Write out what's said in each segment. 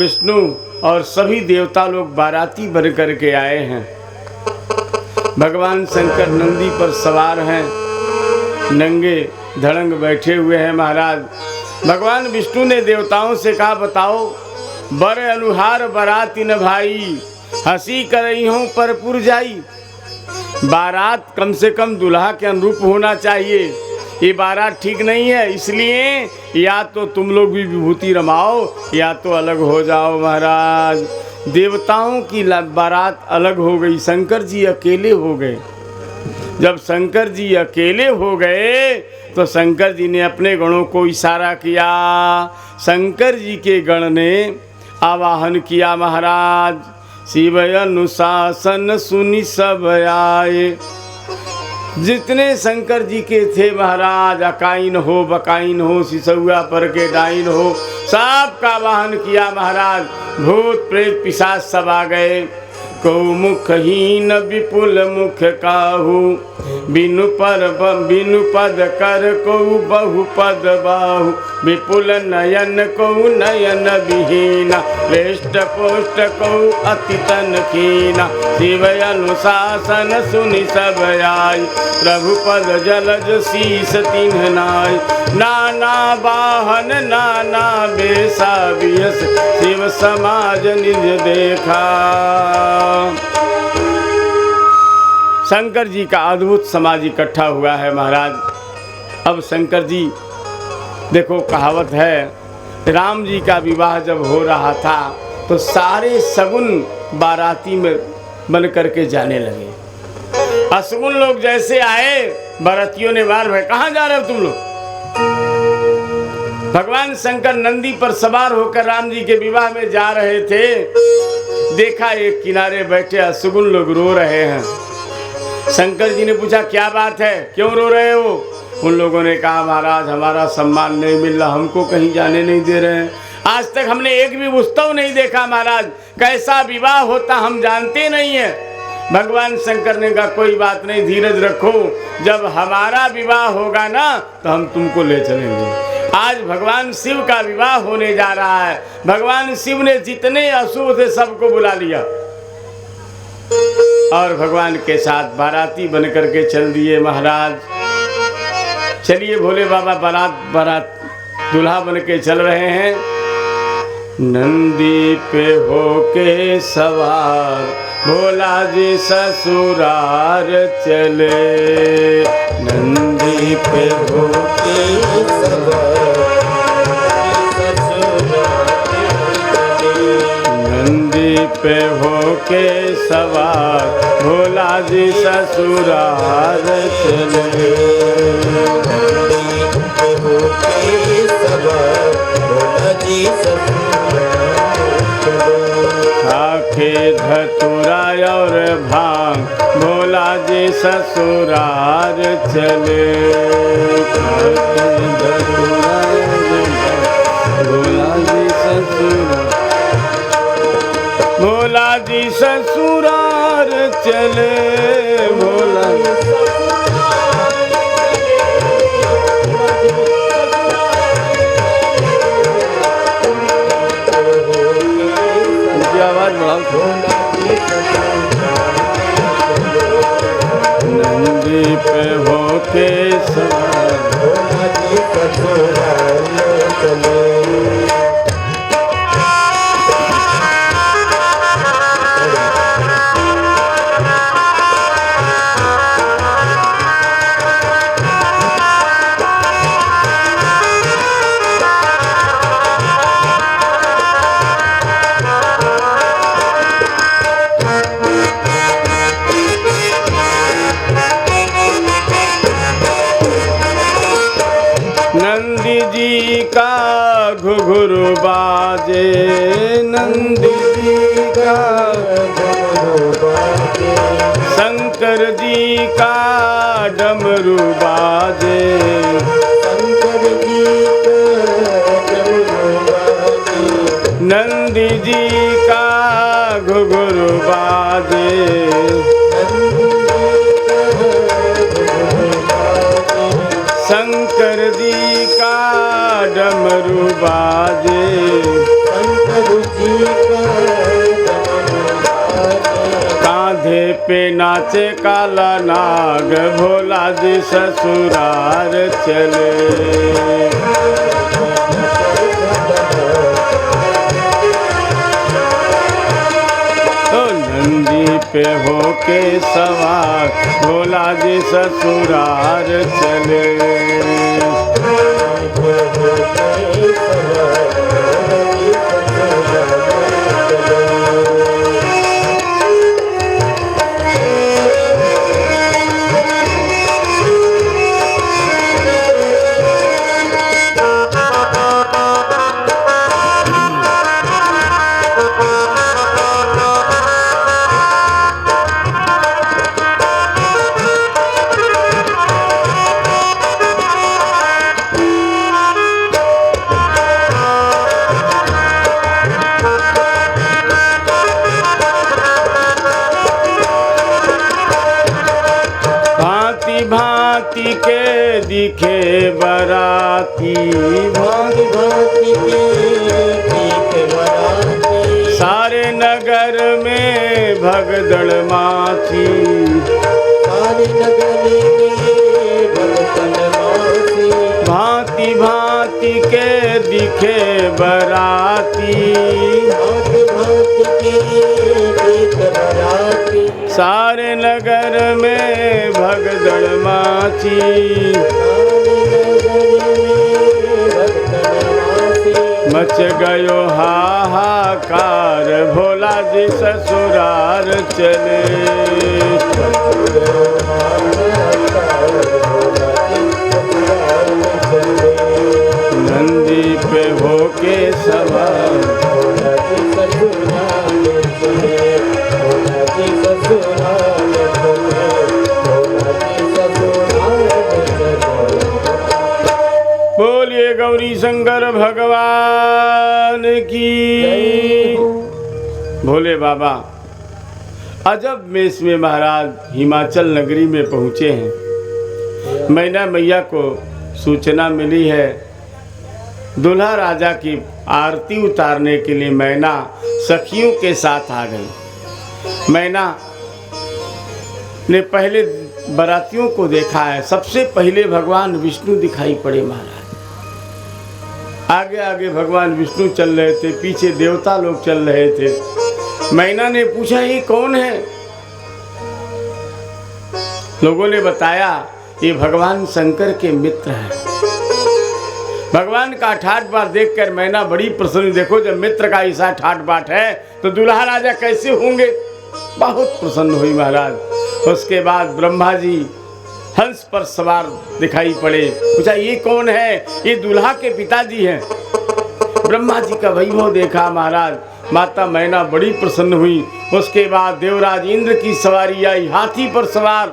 विष्णु और सभी देवता लोग बाराती बन करके आए हैं। भगवान शंकर नंदी पर सवार हैं, नंगे धड़ंग बैठे हुए हैं महाराज। भगवान विष्णु ने देवताओं से कहा, बताओ बर अनुहार बराती न भाई, हंसी करई हूँ पर पुर जाई। बारात कम से कम दूल्हा के अनुरूप होना चाहिए, ये बारात ठीक नहीं है। इसलिए या तो तुम लोग भी विभूति रमाओ या तो अलग हो जाओ महाराज। देवताओं की बारात अलग हो गई, शंकर जी अकेले हो गए। जब शंकर जी अकेले हो गए तो शंकर जी ने अपने गणों को इशारा किया। शंकर जी के गण ने आवाहन किया, महाराज शिव अनुशासन सुनि सब आए। जितने शंकर जी के थे महाराज, अकाइन हो बकाइन हो सिसौआ पर के डाइन हो, सबका आवाहन किया महाराज। भूत प्रेत पिशाच सब आ गए। को मुखहीन विपुल मुख काहू, बिनु पद कर को बहुपद बाहु। विपुल नयन को नयन विहीना, हृष्ट पुष्ट को अति तन कीना। शिव अनुशासन सुनि सब आई, प्रभु पद जलज शीस तिन्ह नाई। नाना वाहन नाना बेसा बियस, शिव समाज निज देखा। शंकर जी का अद्भुत समाज इकट्ठा हुआ है महाराज। अब शंकर जी देखो, कहावत है, राम जी का विवाह जब हो रहा था तो सारे सगुन बाराती में बन करके जाने लगे। असगुन लोग जैसे आए, बारातियों ने मार भाई, कहाँ जा रहे हो तुम लोग। भगवान शंकर नंदी पर सवार होकर राम जी के विवाह में जा रहे थे। देखा एक किनारे बैठे असगुन लोग रो रहे हैं। शंकर जी ने पूछा, क्या बात है, क्यों रो रहे हो। उन लोगों ने कहा, महाराज हमारा सम्मान नहीं मिल रहा, हमको कहीं जाने नहीं दे रहे हैं। आज तक हमने एक भी उत्सव नहीं देखा महाराज, कैसा विवाह होता हम जानते नहीं है। भगवान शंकर ने कहा, कोई बात नहीं, धीरज रखो, जब हमारा विवाह होगा ना तो हम तुमको ले चलेंगे। आज भगवान शिव का विवाह होने जा रहा है। भगवान शिव ने जितने असुर थे सबको बुला लिया और भगवान के साथ बाराती बन करके चल दिए महाराज। चलिए भोले बाबा बारात दूल्हा बन के चल रहे हैं। नंदी पे होके सवार भोला जी ससुरार चले। नंदी पे होके सवार, नंदी पे होके सवार भोला जी ससुरार चले। खाके धतूरा और भांग भोला जी ससुरार चले। खाके धतूरा भोला जी ससुरार, भोला जी ससुरार चले। भोला आवाज बढ़ाओ। नंदी पे होके सवार भोला जी ससुरार चले। नंदी जी का घुघरू बाजे, नंदी जी का घुघरू बाजे। शंकर जी का डमरू बाजे, शंकर जी का डमरू बाजे। नंदी जी का घुघरू बाजे, शंकर जी का डमरू बाजे। शंकर जी पे नाचे काला नाग, भोला जी ससुरार चले। तो नंदी पे होके सवार, भोला जी ससुरार चले। भांति के दिखे बराती, भांति भांति के दिखे बराती, सारे नगर में भगदड़ माची। सारे नगर में भगदड़ माची। भांति भांति के दिखे बराती, भांति भांति के दिखे बराती, सारे नगर में भगदड़ माची। मच गयो हाहाकार, भोला जी ससुरार चले। नंदी पे होके सवार, बोलिए गौरी शंकर भगवान की। भोले बाबा अजब मेष में महाराज हिमाचल नगरी में पहुँचे हैं। मैना मैया को सूचना मिली है, दूल्हा राजा की आरती उतारने के लिए मैना सखियों के साथ आ गई। मैना ने पहले बरातियों को देखा है। सबसे पहले भगवान विष्णु दिखाई पड़े महाराज। आगे आगे भगवान विष्णु चल रहे थे, पीछे देवता लोग चल रहे थे। मैना ने पूछा ये कौन है? लोगों ने बताया ये भगवान शंकर के मित्र हैं। भगवान का ठाट बाट देखकर मैना बड़ी प्रसन्न। देखो जब मित्र का ऐसा ठाट बाट है तो दूल्हा राजा कैसे होंगे? बहुत प्रसन्न हुई महाराज। उसके बाद ब्रह्मा जी हंस पर सवार दिखाई पड़े। पूछा ये कौन है? ये दूल्हा के पिताजी हैं। ब्रह्मा जी का वैभव देखा महाराज। माता मैना बड़ी प्रसन्न हुई। उसके बाद देवराज इंद्र की सवारी आई हाथी पर सवार।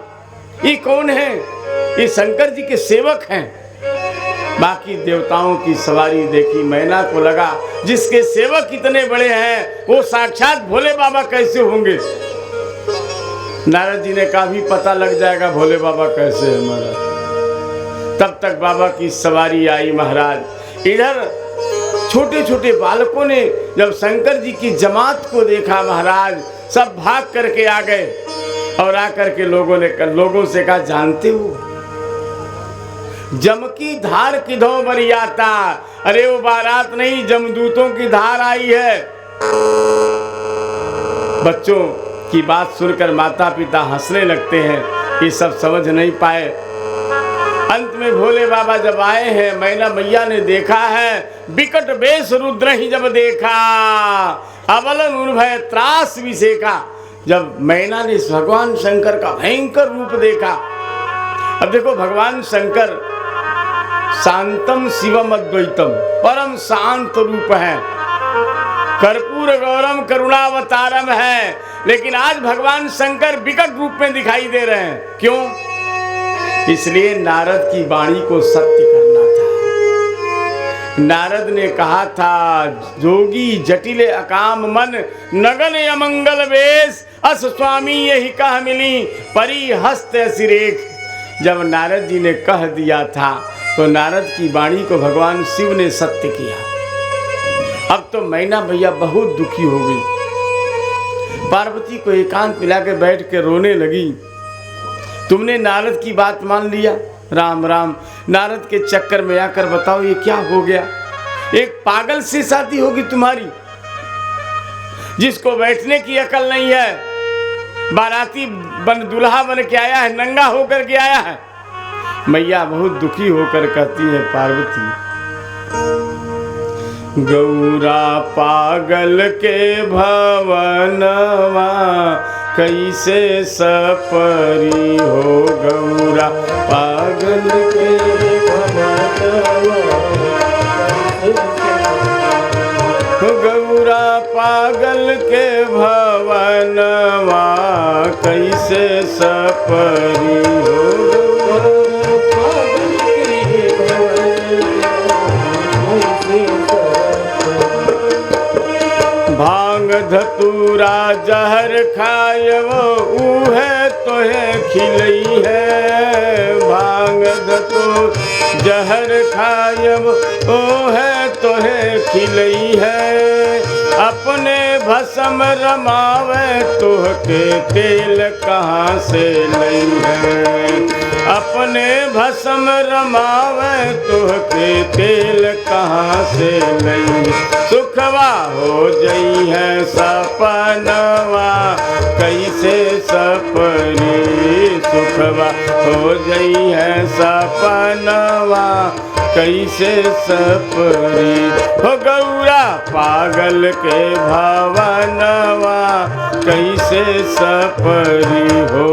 ये कौन है? ये शंकर जी के सेवक हैं। बाकी देवताओं की सवारी देखी। मैना को लगा जिसके सेवक इतने बड़े हैं वो साक्षात भोले बाबा कैसे होंगे। नारद जी ने कहा भी पता लग जाएगा भोले बाबा कैसे है महाराज। तब तक बाबा की सवारी आई महाराज। इधर छोटे छोटे बालकों ने जब शंकर जी की जमात को देखा महाराज, सब भाग करके आ गए और आकर के लोगों से कहा जानते हो जम की धार किधों बरियाता? अरे वो बारात नहीं, जमदूतों की धार आई है। बच्चों की बात सुनकर माता पिता हंसने लगते हैं। ये सब समझ नहीं पाए। अंत में भोले बाबा जब आए हैं, मैना मैया ने देखा है विकट बेश रुद्र ही जब देखा, अबलन उर्भय त्रास विसेका। जब मैना ने भगवान शंकर का भयंकर रूप देखा। अब देखो भगवान शंकर शांतम शिवम अद्वैतम, परम शांत रूप है, कर्पूर गौरम करुणावतारम है। लेकिन आज भगवान शंकर विकट रूप में दिखाई दे रहे हैं। क्यों? इसलिए नारद की वाणी को सत्य करना था। नारद ने कहा था जोगी जटिले अकाम मन, नगन अमंगल वेश, अस स्वामी यही कह मिली परी हस्त सिरेख। जब नारद जी ने कह दिया था तो नारद की वाणी को भगवान शिव ने सत्य किया। अब तो मैना भैया बहुत दुखी हो गई। पार्वती को एकांत मिला के बैठ के रोने लगी। तुमने नारद की बात मान लिया। राम राम, नारद के चक्कर में आकर बताओ ये क्या हो गया। एक पागल से शादी होगी तुम्हारी, जिसको बैठने की अकल नहीं है। बाराती बन दूल्हा बन के आया है, नंगा होकर के आया है। मैया बहुत दुखी होकर कहती है, पार्वती गौरा पागल के भवनवा कैसे सपरी हो। गौरा पागल के गौरा पागल के भवनवा कैसे सपरी हो। भांग धतूरा जहर खायव उहे तोहे खिलई है। भांग धतूर जहर खायव ओहे तोहे खिलई है। अपने भस्म रमावे तोहके तेल कहाँ से लई है। अपने भस्म रमावे तोहके तेल कहाँ से लई। सुखवा हो जई है सपनवा कैसे सपरी। सुखवा हो जई है सपनवा कैसे सपरी हो। गौरा पागल के भवनवा कैसे सपरी हो।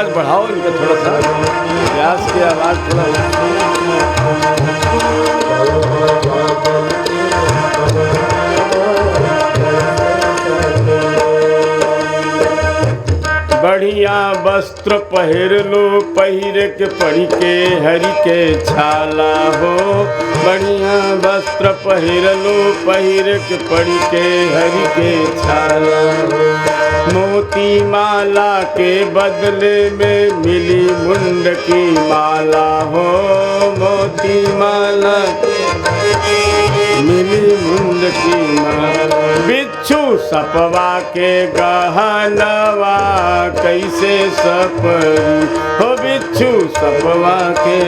बढ़ाओ इनका थोड़ा सा, व्यास की आवाज थोड़ा। बढ़िया वस्त्र पहिर लो, पहिर के पढ़ के हरि के छाला हो। बढ़िया वस्त्र पहिर लो, पहिर के पढ़ के हरि के छाला हो। मोती माला के बदले में मिली मुंड की माला हो। मोती माला मिली मुंड की माला। बिच्छू सपवा के गहनवा कैसे सपरी हो। बिच्छू सपवा के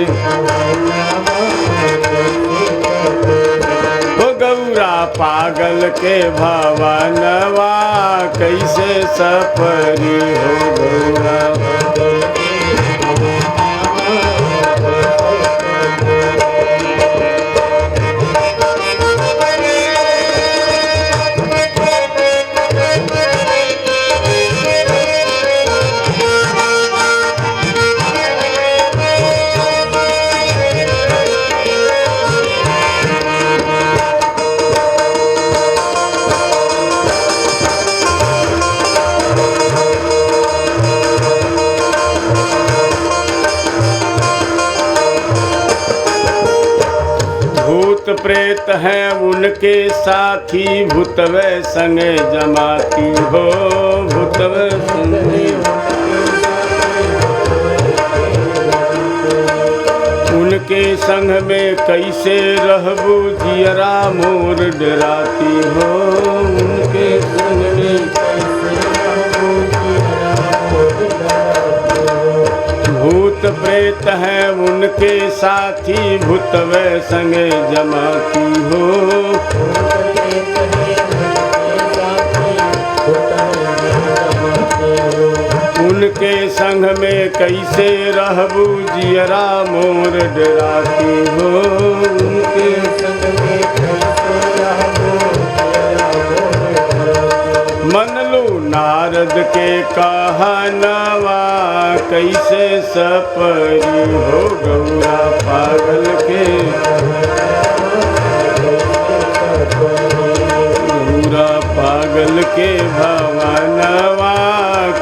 गौरा पागल के भवनवा कैसे सपरी हो। गौरा प्रेत हैं उनके साथी, भूतवे संगे जमाती हो। भूतवे संगे उनके संग में कैसे रहबू, जियरा मोर डराती हो। उनके संग में भूत प्रेत हैं उनके साथी, भूतवे संगे जमाती हो। उनके संग में कैसे रहबू, जियरा मोर डराती हो। उनके संग में कैसे रहबू, मन लो नारद के कहनवा कैसे सपरी हो। गौरा पागल के गौरा पागल के भवनवा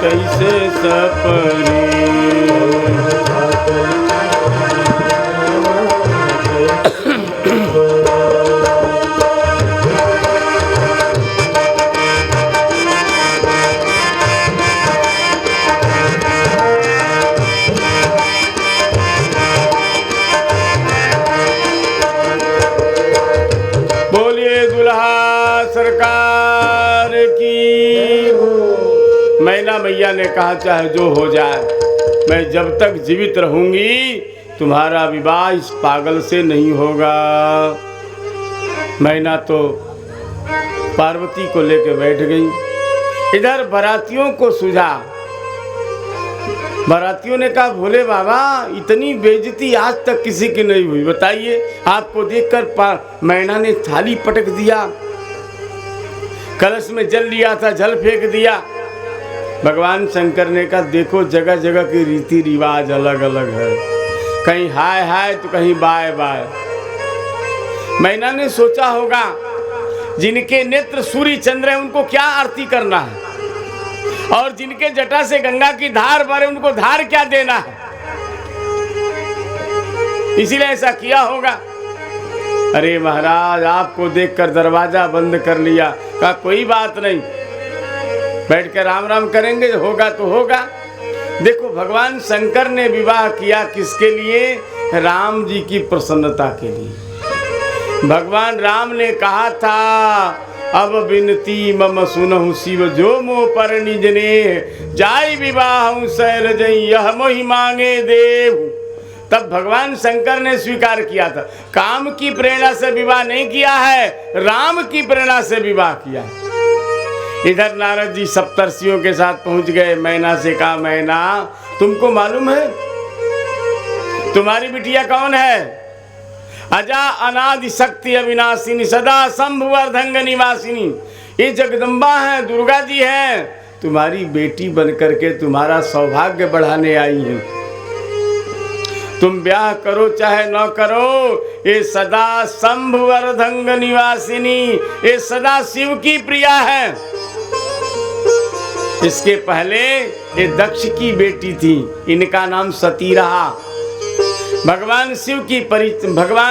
तैसे सपरी। सरकार की। मैना मैया ने कहा चाहे जो हो जाए, मैं जब तक जीवित रहूंगी तुम्हारा विवाह इस पागल से नहीं होगा। मैना तो पार्वती को लेकर बैठ गई। इधर बारातियों को सूझा। बारातियों ने कहा भोले बाबा इतनी बेइज्जती आज तक किसी की नहीं हुई, बताइए। आपको देखकर मैना ने थाली पटक दिया, कलश में जल लिया था, जल फेंक दिया। भगवान शंकर ने कहा देखो जगह जगह की रीति रिवाज अलग अलग है, कहीं हाय हाय तो कहीं बाय बाय। मैना ने सोचा होगा जिनके नेत्र सूर्य चंद्र है उनको क्या आरती करना है, और जिनके जटा से गंगा की धार बहे उनको धार क्या देना है, इसीलिए ऐसा किया होगा। अरे महाराज आपको देखकर दरवाजा बंद कर लिया। कहा कोई बात नहीं, बैठ कर राम राम करेंगे, होगा तो होगा। देखो भगवान शंकर ने विवाह किया किसके लिए? राम जी की प्रसन्नता के लिए। भगवान राम ने कहा था अब बिनती मम सुनहु शिव जो मोह पर निजने, जाय विवाह सैर जई यह मोहि मांगे देव। तब भगवान शंकर ने स्वीकार किया था। काम की प्रेरणा से विवाह नहीं किया है, राम की प्रेरणा से विवाह किया। इधर नारद जी सप्तर्षियों के साथ पहुंच गए। मैना से कहा मैना तुमको मालूम है तुम्हारी बिटिया कौन है? अजा अनादि शक्ति अविनाशिनी सदा शंभु अर्धंग निवासिनी, ये जगदम्बा है, दुर्गा जी है, तुम्हारी बेटी बनकर के तुम्हारा सौभाग्य बढ़ाने आई है। तुम ब्याह करो चाहे न करो, ये सदा शंभु अर्धंग निवासिनी, ये सदा शिव की प्रिया है। इसके पहले ये दक्ष की बेटी थी, इनका नाम सती रहा। भगवान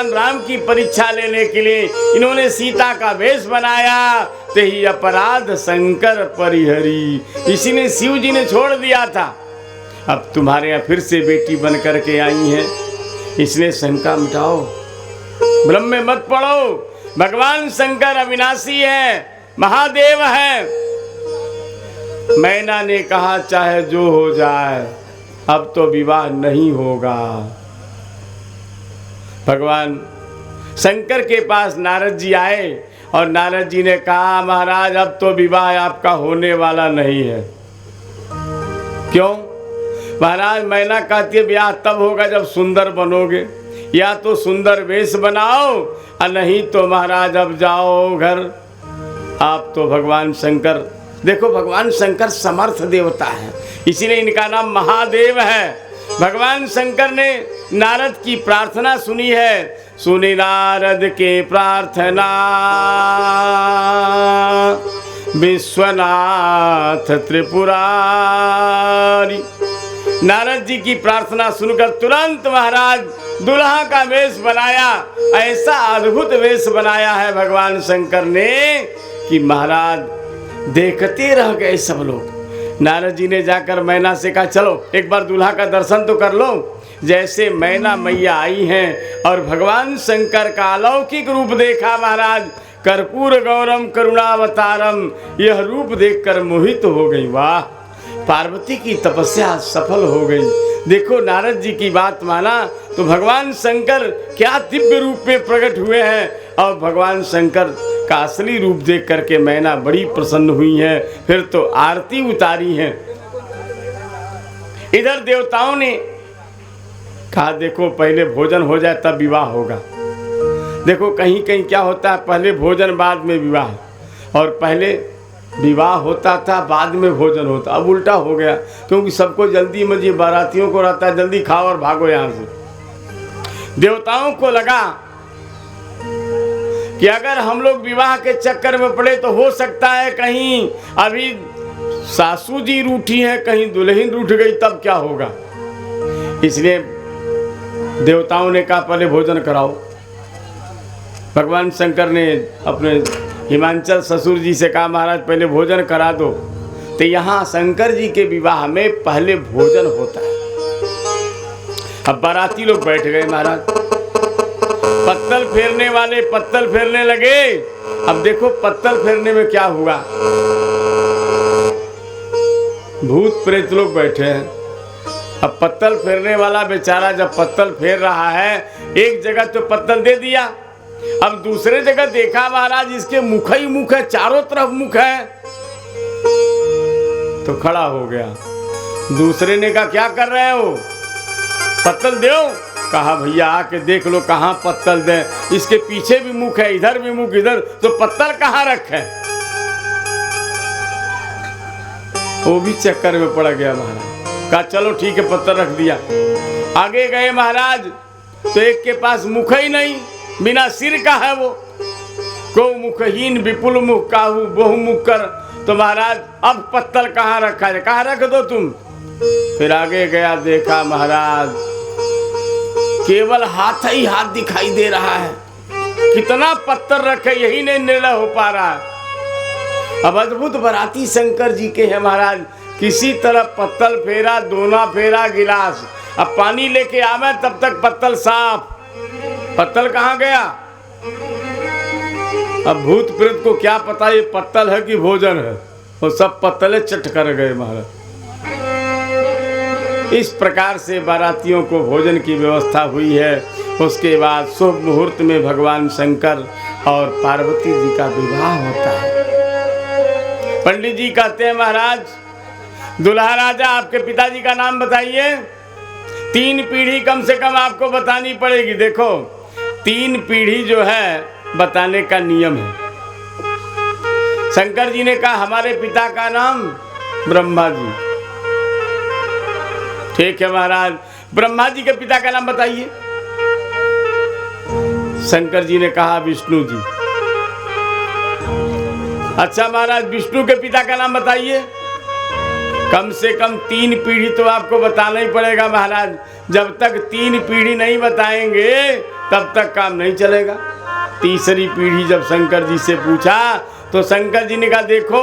राम की परीक्षा लेने के लिए इन्होंने सीता का वेश बनाया, ते ही अपराध शंकर परिहरी, इसी ने शिव जी ने छोड़ दिया था। अब तुम्हारे यहाँ फिर से बेटी बन करके आई हैं, इसलिए शंका मिटाओ, ब्रह्म में मत पड़ो। भगवान शंकर अविनाशी है, महादेव है। मैना ने कहा चाहे जो हो जाए अब तो विवाह नहीं होगा। भगवान शंकर के पास नारद जी आए और नारद जी ने कहा महाराज अब तो विवाह आपका होने वाला नहीं है। क्यों? महाराज मैना कहती है ब्याह तब होगा जब सुंदर बनोगे, या तो सुंदर वेश बनाओ और नहीं तो महाराज अब जाओ घर। आप तो भगवान शंकर, देखो भगवान शंकर समर्थ देवता है, इसीलिए इनका नाम महादेव है। भगवान शंकर ने नारद की प्रार्थना सुनी है। सुनी नारद के प्रार्थना विश्वनाथ त्रिपुरारी। नारद जी की प्रार्थना सुनकर तुरंत महाराज दुल्हा का वेश बनाया। ऐसा अद्भुत वेश बनाया है भगवान शंकर ने कि महाराज देखते रह गए सब लोग। नारद जी ने जाकर मैना से कहा चलो एक बार दूल्हा का दर्शन तो कर लो। जैसे मैना मैया आई हैं और भगवान शंकर का अलौकिक रूप देखा महाराज, कर्पूर गौरम करुणावतारम, यह रूप देखकर मोहित हो गई। वाह, पार्वती की तपस्या सफल हो गई। देखो नारद जी की बात माना तो भगवान शंकर क्या दिव्य रूप में प्रकट हुए हैं, और भगवान शंकर का असली रूप देख करके मैना बड़ी प्रसन्न हुई है। फिर तो आरती उतारी है। इधर देवताओं ने कहा देखो पहले भोजन हो जाए तब विवाह होगा। देखो कहीं कहीं क्या होता है, पहले भोजन बाद में विवाह, और पहले विवाह होता था बाद में भोजन होता। अब उल्टा हो गया, क्योंकि सबको जल्दी मजे, बारातियों को रहता है जल्दी खाओ और भागो यहाँ से। देवताओं को लगा कि अगर हम लोग विवाह के चक्कर में पड़े तो हो सकता है कहीं अभी सासू जी रूठी हैं, कहीं दुल्हन रूठ गई तब क्या होगा। इसलिए देवताओं ने कहा पहले भोजन कराओ। भगवान शंकर ने अपने हिमांचल ससुर जी से कहा महाराज पहले भोजन करा दो। तो यहाँ शंकर जी के विवाह में पहले भोजन होता है। अब बाराती लोग बैठ गए महाराज, पत्तल फेरने वाले पत्तल फेरने लगे। अब देखो पत्तल फेरने में क्या हुआ, भूत प्रेत लोग बैठे हैं। अब पत्तल फेरने वाला बेचारा जब पत्तल फेर रहा है, एक जगह तो पत्तल दे दिया, अब दूसरे जगह देखा महाराज इसके मुख ही मुख है, चारों तरफ मुख है, तो खड़ा हो गया। दूसरे ने कहा क्या कर रहे हो, पत्तल दो। कहा भैया आके देख लो कहाँ पत्तल दे, इसके पीछे भी मुख है, इधर भी मुख, इधर तो पत्तल कहाँ रखे। वो भी चक्कर में पड़ गया महाराज। कहा चलो ठीक है पत्थर रख दिया। आगे गए महाराज तो एक के पास मुख ही नहीं, बिना सिर का है वो, को मुखहीन विपुल मुख काहू बहुमुख कर। तो महाराज अब पत्तल कहाँ रखा है, कहाँ रख दो तुम। फिर आगे गया देखा महाराज केवल हाथ ही हाथ दिखाई दे रहा है, कितना पत्थर रखे यही नहीं निर्णय हो पा रहा है। अब अद्भुत बाराती शंकर जी के हैं महाराज, किसी तरह पत्तल फेरा, दोना फेरा, गिलास, अब पानी लेके आवे तब तक पत्तल साफ, पत्तल कहाँ गया। अब भूत प्रेत को क्या पता ये पत्तल है कि भोजन है, वो सब पत्तले चट कर गए महाराज। इस प्रकार से बारातियों को भोजन की व्यवस्था हुई है। उसके बाद शुभ मुहूर्त में भगवान शंकर और पार्वती जी का विवाह होता है। पंडित जी कहते हैं महाराज दुल्हा राजा आपके पिताजी का नाम बताइए। 3 पीढ़ी कम से कम आपको बतानी पड़ेगी। देखो 3 पीढ़ी जो है बताने का नियम है। शंकर जी ने कहा हमारे पिता का नाम ब्रह्मा जी। ठीक है महाराज, ब्रह्मा जी के पिता का नाम बताइए। शंकर जी ने कहा विष्णु जी। अच्छा महाराज विष्णु के पिता का नाम बताइए। कम से कम 3 पीढ़ी तो आपको बताना ही पड़ेगा महाराज। जब तक 3 पीढ़ी नहीं बताएंगे तब तक काम नहीं चलेगा। तीसरी पीढ़ी जब शंकर जी से पूछा तो शंकर जी ने कहा देखो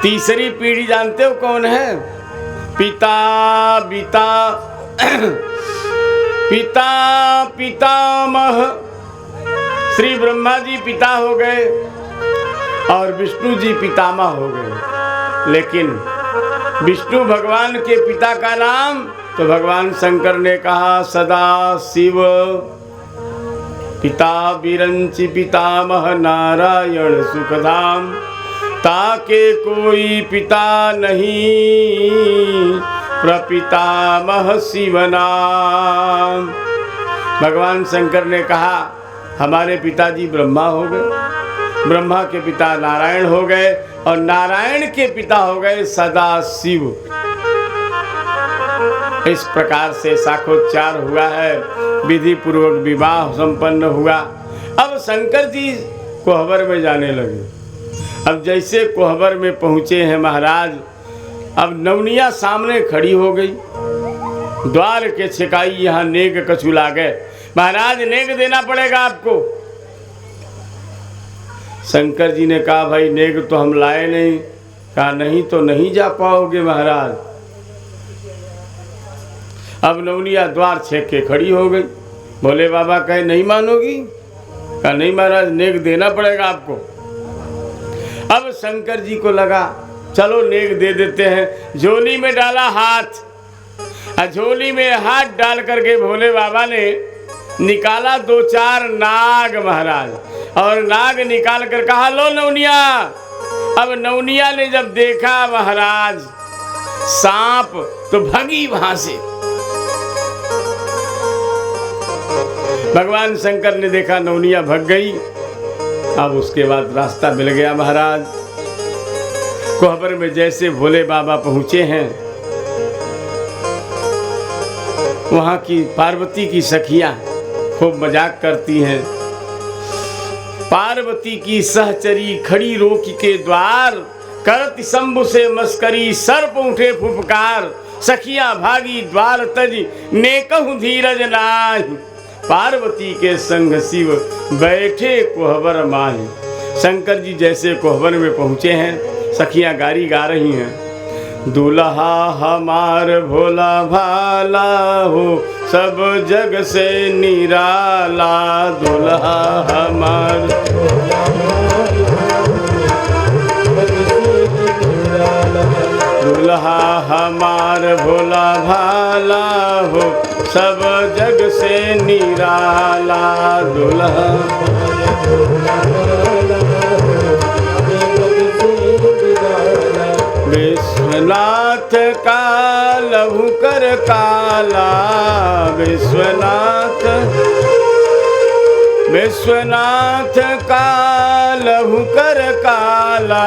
तीसरी पीढ़ी जानते हो कौन है, पिता बीता पिता पितामह श्री ब्रह्मा जी पिता हो गए और विष्णु जी पितामह हो गए। लेकिन विष्णु भगवान के पिता का नाम तो भगवान शंकर ने कहा सदा शिव, पिता बिरंचि पितामह नारायण सुखधाम, ताके कोई पिता नहीं प्रपितामह शिव नाम। भगवान शंकर ने कहा हमारे पिताजी ब्रह्मा हो गए, ब्रह्मा के पिता नारायण हो गए और नारायण के पिता हो गए सदा शिव। इस प्रकार से साखोच्चार हुआ है, विधि पूर्वक विवाह संपन्न हुआ। अब शंकर जी कोहबर में जाने लगे। अब जैसे कोहबर में पहुँचे हैं महाराज, अब नवनिया सामने खड़ी हो गई। द्वार के छिकाई यहाँ नेग कछुला गए। महाराज नेग देना पड़ेगा आपको। शंकर जी ने कहा भाई नेग तो हम लाए नहीं। कहा नहीं तो नहीं जा पाओगे महाराज। अब नवनिया द्वार छेक के खड़ी हो गई। भोले बाबा कहे नहीं मानोगी। कहा नहीं महाराज नेग देना पड़ेगा आपको। अब शंकर जी को लगा चलो नेग दे देते हैं। झोली में डाला हाथ, झोली में हाथ डाल करके भोले बाबा ने निकाला 2-4 नाग महाराज, और नाग निकाल कर कहा लो नवनिया। अब नवनिया ने जब देखा महाराज सांप तो भगी वहां से। भगवान शंकर ने देखा नवनिया भग गई। अब उसके बाद रास्ता मिल गया महाराज। कोहबर में जैसे भोले बाबा पहुंचे हैं, वहां की पार्वती की सखियां खूब मजाक करती हैं। पार्वती की सहचरी खड़ी रोक के द्वार, करत शंभु से मस्करी सर्प उठे फुफकार। सखियां भागी द्वार तज नेकहु धीरज नाही, पार्वती के संग शिव बैठे कोहबर माही। शंकर जी जैसे कोहबर में पहुंचे हैं, सखियां गारी गा रही हैं। दूल्हा हमार भोला भाला हो, सब जग से निराला। दूल्हा हमार दूल्हा हमार भोला भाला हो, सब जग से निराला। दूल्हा विश्वनाथ का लहू कर काला, विश्वनाथ विश्वनाथ का लहू कर काला।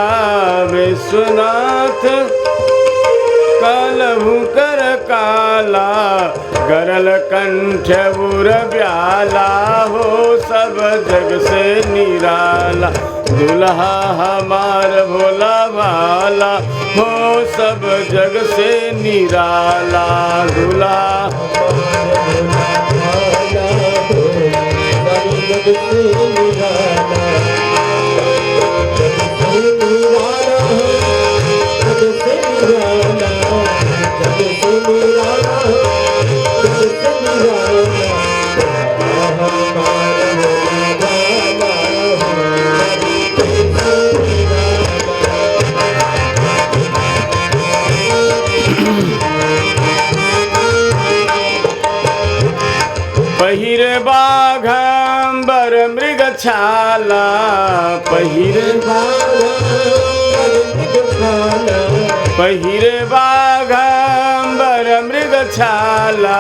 विश्वनाथ का लहू कर काला, गरल कंठ बुर ब्याला हो, सब जग से निराला। दूल्हा हमार भोला भाला हो, सब जग से निराला। दूल्हा पहिरे बाघंबर मृग छाला, पहिरे बाघंबर मृग छाला।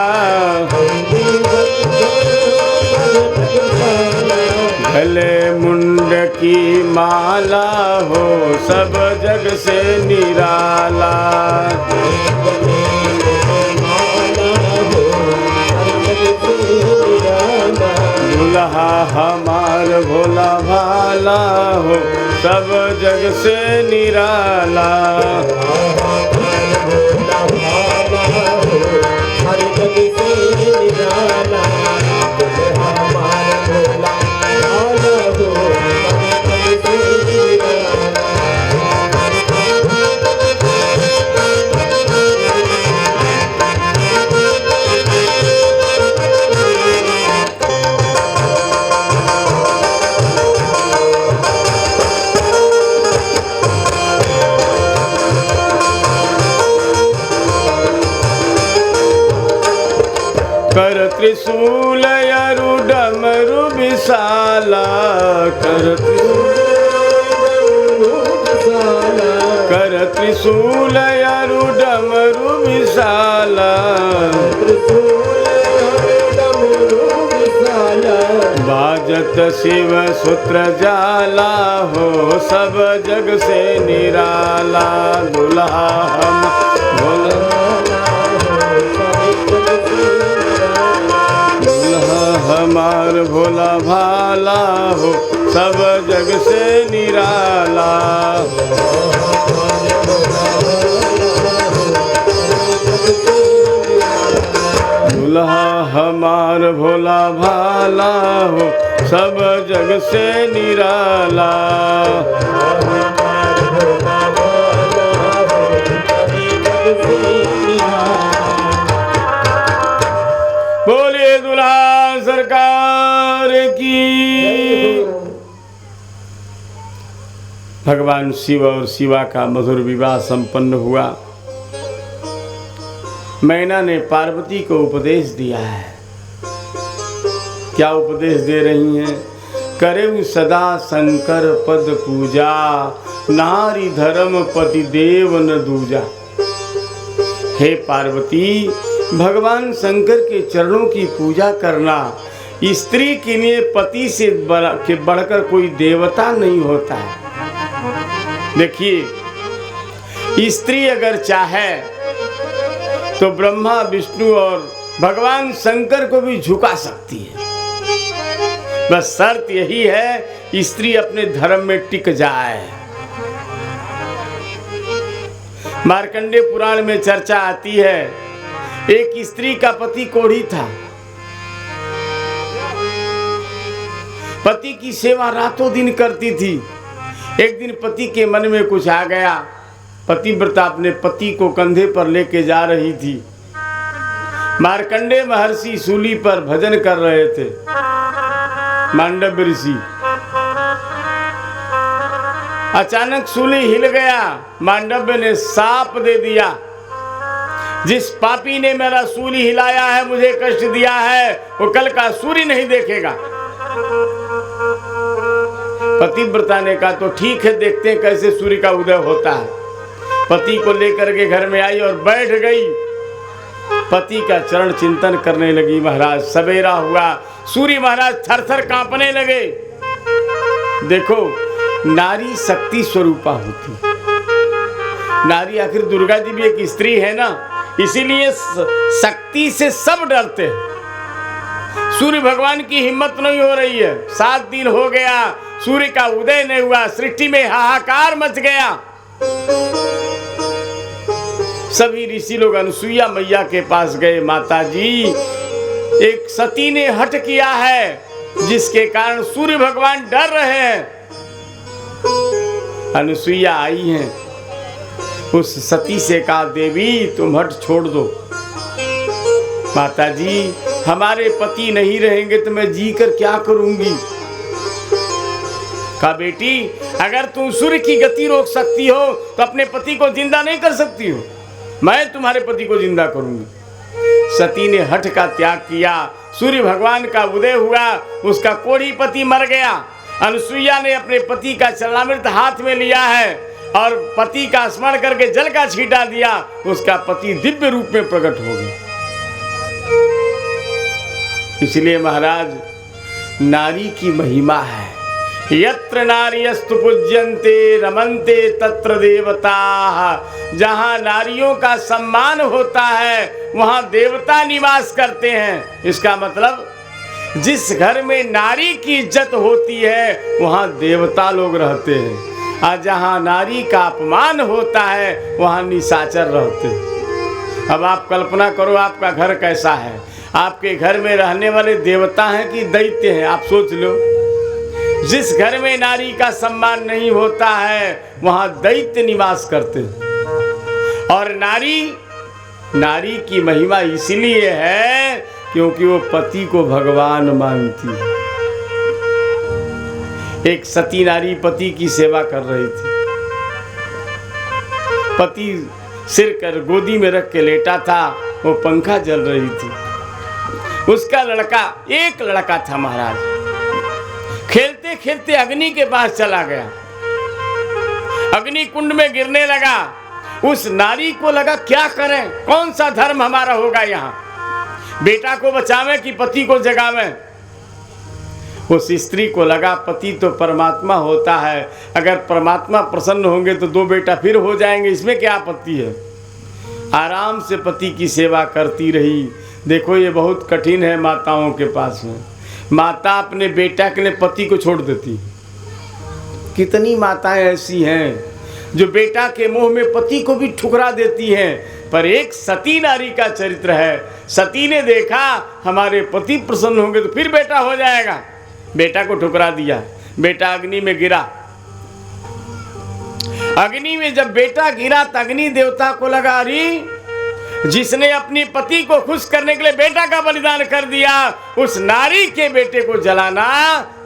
गले मुंड की माला हो, सब जग से निराला। दूल्हा हमार भोला भाला हो, सब जग से निराला। कर त्रिशूल अरु डमरु विशाला, कर त्रिशूल अरु डमरु विशाला। बाजत शिव सूत्र जाला हो, सब जग से निराला। दूल्हा हम भोला हमार भोला भाला हो, सब जग से निराला। दूल्हा हमार भोला भाला हो, सब जग से निराला। बोलिए दूल्हा सरकार की। भगवान शिव और शिवा का मधुर विवाह संपन्न हुआ। मैना ने पार्वती को उपदेश दिया है। क्या उपदेश दे रही हैं? करे सदा शंकर पद पूजा, नारी धर्म पति देव न दूजा। हे पार्वती, भगवान शंकर के चरणों की पूजा करना स्त्री के लिए पति से बढ़कर कोई देवता नहीं होता है। देखिए, स्त्री अगर चाहे तो ब्रह्मा विष्णु और भगवान शंकर को भी झुका सकती है। बस शर्त यही है स्त्री अपने धर्म में टिक जाए। मार्कंडेय पुराण में चर्चा आती है, एक स्त्री का पति कोढ़ी था। पति की सेवा रातों दिन करती थी। एक दिन पति के मन में कुछ आ गया। पतिव्रता अपने पति को कंधे पर लेके जा रही थी। मार्कंडेय महर्षि सूली पर भजन कर रहे थे। मांडव्य ऋषि, अचानक सूली हिल गया। मांडव्य ने शाप दे दिया, जिस पापी ने मेरा सूली हिलाया है, मुझे कष्ट दिया है, वो कल का सूर्य नहीं देखेगा। पतिव्रता ने कहा तो ठीक है, देखते हैं कैसे सूर्य का उदय होता है। पति को लेकर के घर में आई और बैठ गई। पति का चरण चिंतन करने लगी। महाराज सवेरा हुआ, सूर्य महाराज थरथर कांपने लगे। देखो, नारी शक्ति स्वरूपा होती। नारी आखिर दुर्गा जी भी एक स्त्री है ना, इसीलिए शक्ति से सब डरते हैं। सूर्य भगवान की हिम्मत नहीं हो रही है। 7 दिन हो गया, सूर्य का उदय नहीं हुआ। सृष्टि में हाहाकार मच गया। सभी ऋषि लोग अनुसुईया मैया के पास गए। माता जी, एक सती ने हठ किया है, जिसके कारण सूर्य भगवान डर रहे हैं। अनुसुईया आई हैं। उस सती से कहा, देवी तुम हठ छोड़ दो। माता जी, हमारे पति नहीं रहेंगे तो मैं जी कर क्या करूंगी। कहा, बेटी अगर तुम सूर्य की गति रोक सकती हो तो अपने पति को जिंदा नहीं कर सकती हो। मैं तुम्हारे पति को जिंदा करूंगी। सती ने हठ का त्याग किया। सूर्य भगवान का उदय हुआ। उसका कोढ़ी पति मर गया। अनुसुईया ने अपने पति का चरणामृत हाथ में लिया है और पति का स्मरण करके जल का छींटा दिया। उसका पति दिव्य रूप में प्रकट हो गया। इसलिए महाराज, नारी की महिमा है। यत्र नार्यस्तु पूज्यन्ते रमन्ते तत्र देवताः। जहाँ नारियों का सम्मान होता है वहाँ देवता निवास करते हैं। इसका मतलब जिस घर में नारी की इज्जत होती है वहाँ देवता लोग रहते हैं, और जहाँ नारी का अपमान होता है वहाँ निशाचर रहते हैं। अब आप कल्पना करो, आपका घर कैसा है। आपके घर में रहने वाले देवता हैं कि दैत्य हैं, आप सोच लो। जिस घर में नारी का सम्मान नहीं होता है वहाँ दैत्य निवास करते हैं। और नारी की महिमा इसलिए है क्योंकि वो पति को भगवान मानती है। एक सती नारी पति की सेवा कर रही थी। पति सिर कर गोदी में रख के लेटा था, वो पंखा जल रही थी। उसका एक लड़का था महाराज। खेलते खेलते अग्नि के पास चला गया। अग्नि कुंड में गिरने लगा। उस नारी को लगा क्या करें, कौन सा धर्म हमारा होगा यहाँ, बेटा को बचावें कि पति को जगावें। उस स्त्री को लगा पति तो परमात्मा होता है, अगर परमात्मा प्रसन्न होंगे तो 2 बेटा फिर हो जाएंगे, इसमें क्या आपत्ति है। आराम से पति की सेवा करती रही। देखो ये बहुत कठिन है माताओं के पास में। माता अपने बेटा के लिए पति को छोड़ देती। कितनी माताएं ऐसी हैं जो बेटा के मोह में पति को भी ठुकरा देती हैं। पर एक सती नारी का चरित्र है। सती ने देखा हमारे पति प्रसन्न होंगे तो फिर बेटा हो जाएगा, बेटा को ठुकरा दिया। बेटा अग्नि में गिरा। अग्नि में जब बेटा गिरा तो अग्नि देवता को लगा, अरे जिसने अपनी पति को खुश करने के लिए बेटा का बलिदान कर दिया, उस नारी के बेटे को जलाना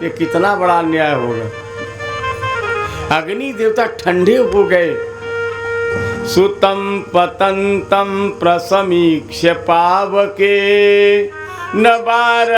ये कितना बड़ा अन्याय होगा। अग्नि देवता ठंडे हो गए। सुतम पतंतम प्रसमीक्ष्य पावके न बार